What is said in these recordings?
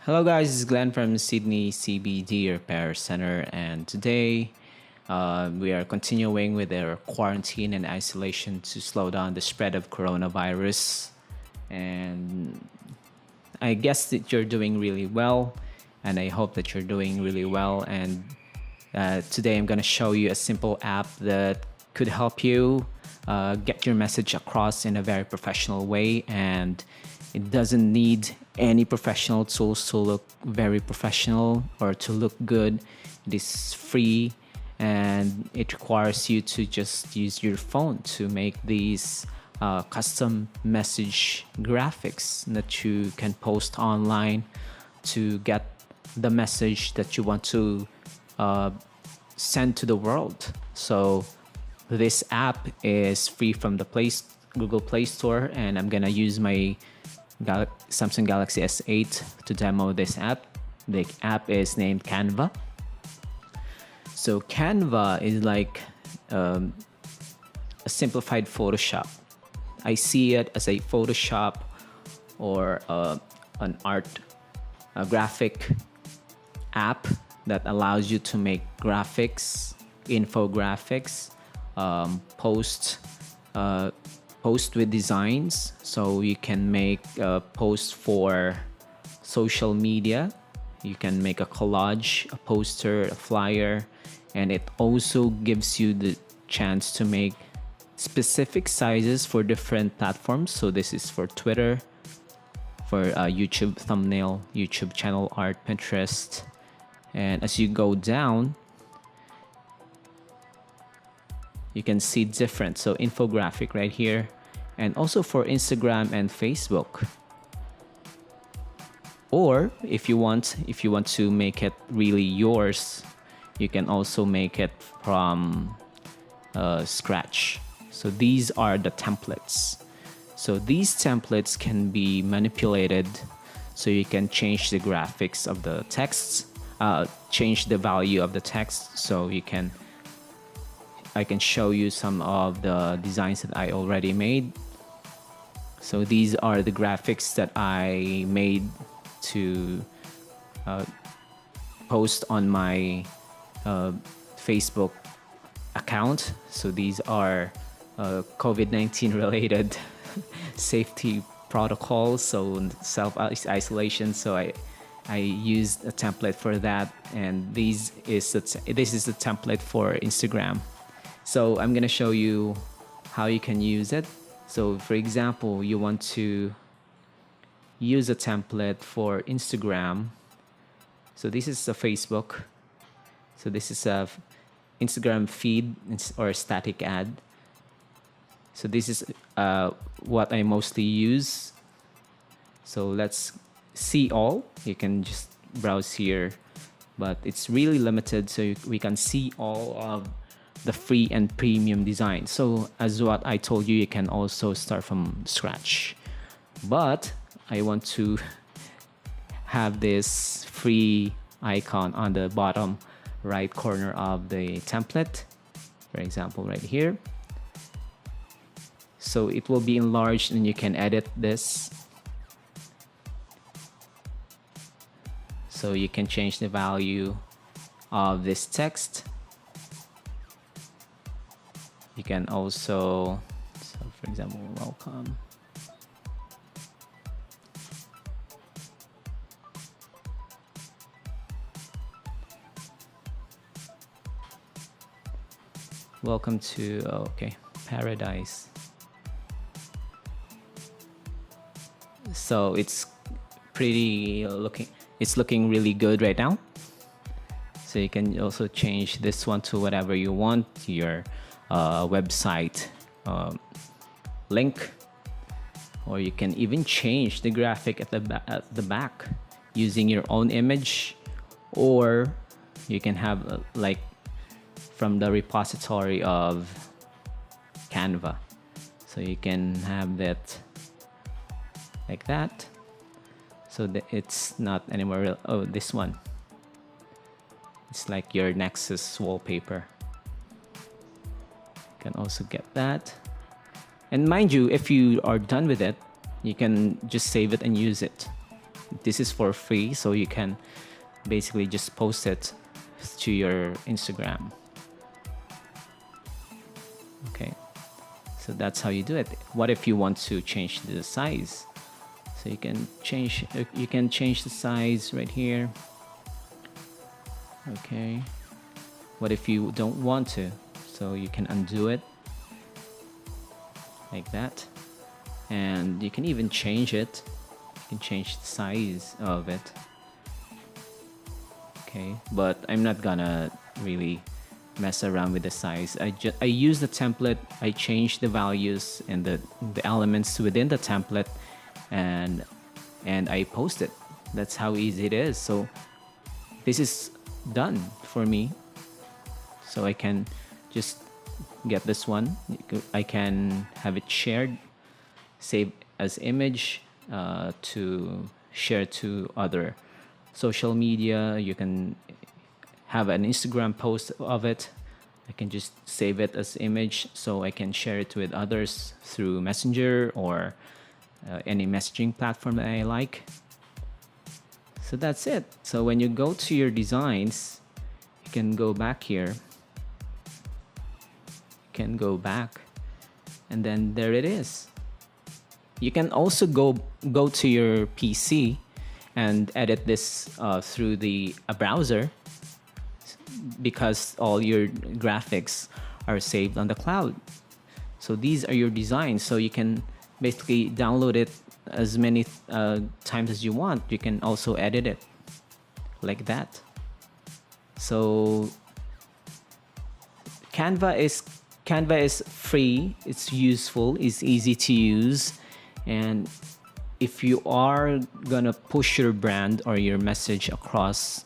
Hello, guys. This is Glenn from Sydney CBD Repair Center, and today we are continuing with our quarantine and isolation to slow down the spread of coronavirus. And I guess that you're doing really well, and I hope that you're doing really well. And today I'm going to show you a simple app that could help you get your message across in a very professional way, and it doesn't need any professional tools to look very professional or to look good. It is free, and it requires you to just use your phone to make these custom message graphics that you can post online to get the message that you want to send to the world. So this app is free from the Google Play Store, and I'm gonna use my Samsung Galaxy S8 to demo this app. The app is named Canva. So Canva is like a simplified Photoshop. I see it as a Photoshop or an a graphic app that allows you to make graphics, infographics, post with designs. So you can make a post for social media. You can make a collage, a poster, a flyer, and it also gives you the chance to make specific sizes for different platforms. So this is for Twitter, for YouTube thumbnail, YouTube channel art, Pinterest. And as you go down, you can see different. So infographic right here, and also for Instagram and Facebook. Or if you want to make it really yours, you can also make it from scratch. So these are the templates. So these templates can be manipulated, so you can change the graphics of the texts, change the value of the text. So I can show you some of the designs that I already made. So these are the graphics that I made to post on my Facebook account. So these are COVID-19 related safety protocols, so self-isolation. So I used a template for that, and this is the template for Instagram. So I'm gonna show you how you can use it. So for example, you want to use a template for Instagram. So this is a Facebook. So this is a Instagram feed or static ad. So this is what I mostly use. So let's see all. You can just browse here, but it's really limited, so we can see all of the free and premium design. So as what I told you, you can also start from scratch, but I want to have this free icon on the bottom right corner of the template, for example right here. So it will be enlarged, and you can edit this. So you can change the value of this text. You can also, so for example, welcome. Welcome to, okay, paradise. So it's looking really good right now. So you can also change this one to whatever you want, your website link, or you can even change the graphic at the back using your own image, or you can have like from the repository of Canva. So you can have that like that, so that it's not anymore real. Oh, this one, it's like your Nexus wallpaper. You can also get that, and mind you, if you are done with it, you can just save it and use it. This is for free, so you can basically just post it to your Instagram. Okay, so that's how you do it. What if you want to change the size? So you can change the size right here. Okay, what if you don't want to? So you can undo it like that, and you can even change it. You can change the size of it. Okay, but I'm not gonna really mess around with the size. I use the template. I change the values and the elements within the template, and I post it. That's how easy it is. So this is done for me. So I can just get this one. I can have it shared, save as image, to share to other social media. You can have an Instagram post of it. I can just save it as image so I can share it with others through Messenger or any messaging platform that I like. So that's it. So when you go to your designs, you can go back here. You can go back, and then there it is. You can also go to your PC and edit this through a browser, because all your graphics are saved on the cloud. So these are your designs. So you can basically download it as many times as you want. You can also edit it like that. So Canva is free. It's useful. It's easy to use. And if you are gonna push your brand or your message across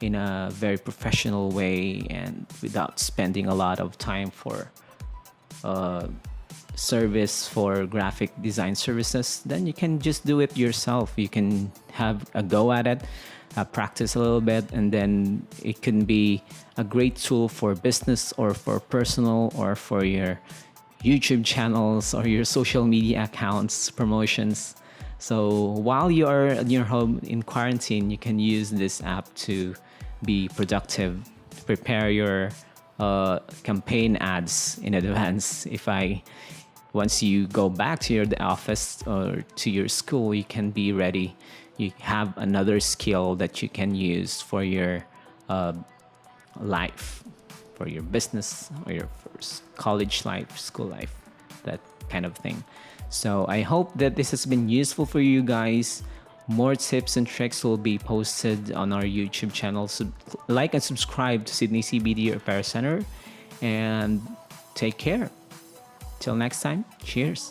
in a very professional way and without spending a lot of time for service for graphic design services, then you can just do it yourself. You can have a go at it, practice a little bit, and then it can be a great tool for business or for personal or for your YouTube channels or your social media accounts promotions. So while you are at your home in quarantine, you can use this app to be productive, to prepare your campaign ads in advance. Once you go back to your office or to your school, you can be ready. You have another skill that you can use for your life, for your business or your first college life, school life, that kind of thing. So I hope that this has been useful for you guys. More tips and tricks will be posted on our YouTube channel. So like and subscribe to Sydney CBD Repair Center, and take care. Till next time, cheers.